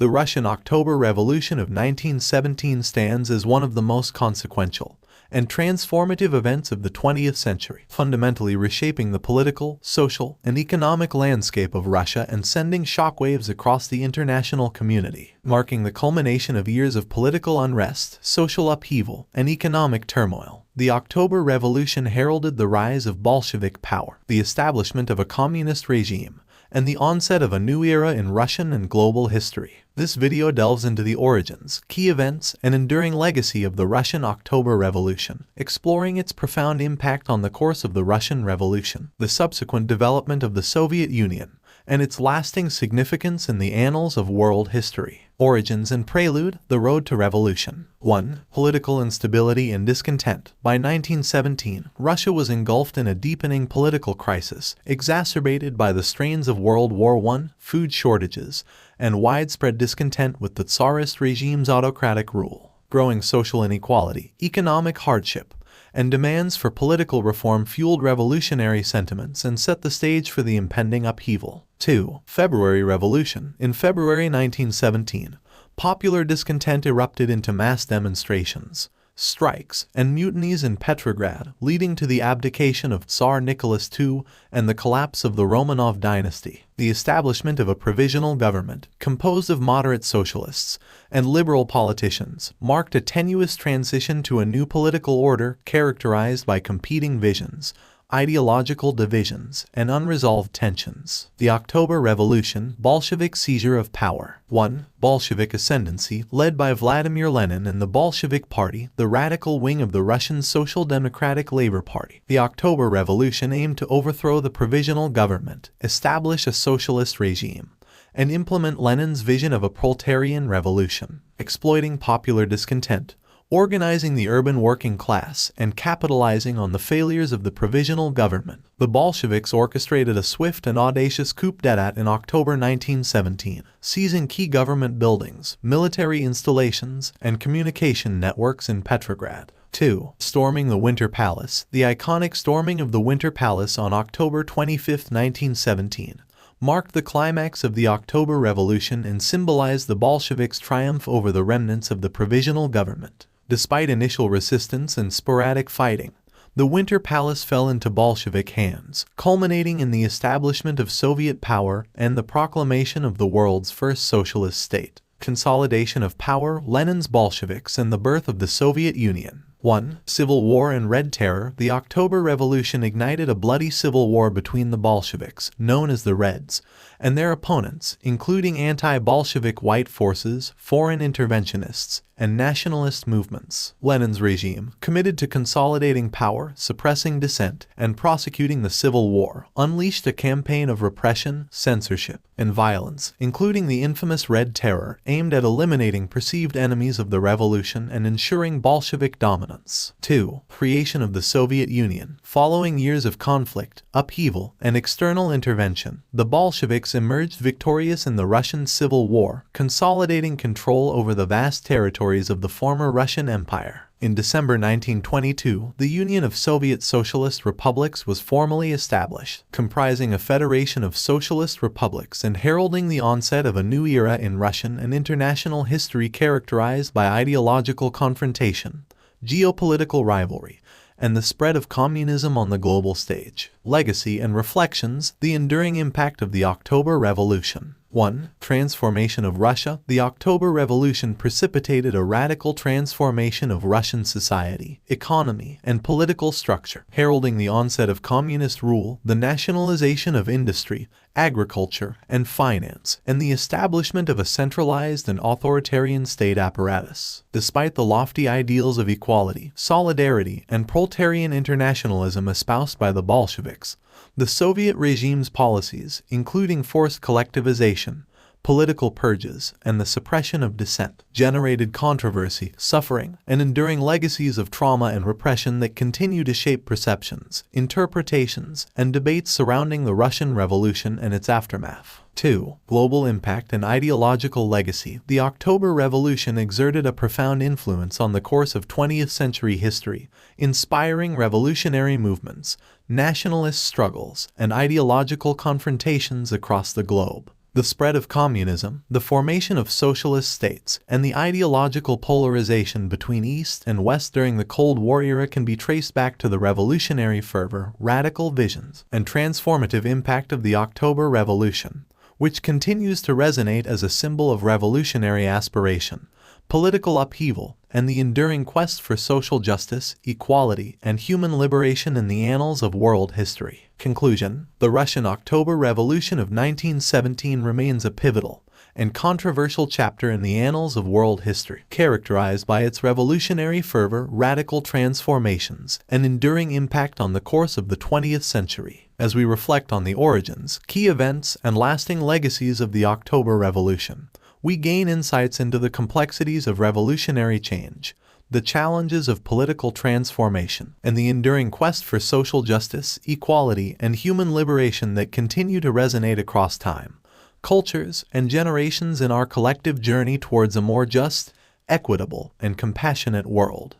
The Russian October Revolution of 1917 stands as one of the most consequential and transformative events of the 20th century, fundamentally reshaping the political, social, and economic landscape of Russia and sending shockwaves across the international community, marking the culmination of years of political unrest, social upheaval, and economic turmoil. The October Revolution heralded the rise of Bolshevik power, the establishment of a communist regime, and the onset of a new era in Russian and global history. This video delves into the origins, key events, and enduring legacy of the Russian October Revolution, exploring its profound impact on the course of the Russian Revolution, the subsequent development of the Soviet Union, and its lasting significance in the annals of world history. Origins and prelude, the road to revolution. 1. Political instability and discontent. By 1917, Russia was engulfed in a deepening political crisis, exacerbated by the strains of World War I, food shortages, and widespread discontent with the Tsarist regime's autocratic rule. Growing social inequality, economic hardship, and demands for political reform fueled revolutionary sentiments and set the stage for the impending upheaval. 2. February Revolution. In February 1917, popular discontent erupted into mass demonstrations, strikes, and mutinies in Petrograd, leading to the abdication of Tsar Nicholas II and the collapse of the Romanov dynasty. The establishment of a provisional government, composed of moderate socialists and liberal politicians, marked a tenuous transition to a new political order characterized by competing visions, ideological divisions, and unresolved tensions. The October Revolution, Bolshevik seizure of power. 1. Bolshevik ascendancy, led by Vladimir Lenin and the Bolshevik Party, the radical wing of the Russian Social Democratic Labor Party. The October Revolution aimed to overthrow the provisional government, establish a socialist regime, and implement Lenin's vision of a proletarian revolution, exploiting popular discontent, organizing the urban working class, and capitalizing on the failures of the provisional government. The Bolsheviks orchestrated a swift and audacious coup d'etat in October 1917, seizing key government buildings, military installations, and communication networks in Petrograd. 2. Storming the Winter Palace. The iconic storming of the Winter Palace on October 25, 1917, marked the climax of the October Revolution and symbolized the Bolsheviks' triumph over the remnants of the provisional government. Despite initial resistance and sporadic fighting, the Winter Palace fell into Bolshevik hands, culminating in the establishment of Soviet power and the proclamation of the world's first socialist state. Consolidation of power, Lenin's Bolsheviks, and the birth of the Soviet Union. 1. Civil War and Red Terror. The October Revolution ignited a bloody civil war between the Bolsheviks, known as the Reds, and their opponents, including anti-Bolshevik white forces, foreign interventionists, and nationalist movements. Lenin's regime, committed to consolidating power, suppressing dissent, and prosecuting the civil war, unleashed a campaign of repression, censorship, and violence, including the infamous Red Terror, aimed at eliminating perceived enemies of the revolution and ensuring Bolshevik dominance. 2. Creation of the Soviet Union. Following years of conflict, upheaval, and external intervention, the Bolsheviks emerged victorious in the Russian Civil War, consolidating control over the vast territories of the former Russian Empire. In December 1922, the Union of Soviet Socialist Republics was formally established, comprising a federation of socialist republics and heralding the onset of a new era in Russian and international history characterized by ideological confrontation, geopolitical rivalry, and the spread of communism on the global stage. Legacy and reflections, the enduring impact of the October Revolution. 1. Transformation of Russia. The October Revolution precipitated a radical transformation of Russian society, economy, and political structure, heralding the onset of communist rule, the nationalization of industry, agriculture, and finance, and the establishment of a centralized and authoritarian state apparatus. Despite the lofty ideals of equality, solidarity, and proletarian internationalism espoused by the Bolsheviks, the Soviet regime's policies, including forced collectivization, political purges, and the suppression of dissent, generated controversy, suffering, and enduring legacies of trauma and repression that continue to shape perceptions, interpretations, and debates surrounding the Russian Revolution and its aftermath. 2. Global impact and ideological legacy. The October Revolution exerted a profound influence on the course of 20th century history, inspiring revolutionary movements, nationalist struggles, and ideological confrontations across the globe. The spread of communism, the formation of socialist states, and the ideological polarization between East and West during the Cold War era can be traced back to the revolutionary fervor, radical visions, and transformative impact of the October Revolution, which continues to resonate as a symbol of revolutionary aspiration, political upheaval, and the enduring quest for social justice, equality, and human liberation in the annals of world history. Conclusion: the Russian October Revolution of 1917 remains a pivotal and controversial chapter in the annals of world history, characterized by its revolutionary fervor, radical transformations, and enduring impact on the course of the 20th century. As we reflect on the origins, key events, and lasting legacies of the October Revolution, we gain insights into the complexities of revolutionary change, the challenges of political transformation, and the enduring quest for social justice, equality, and human liberation that continue to resonate across time, cultures, and generations in our collective journey towards a more just, equitable, and compassionate world.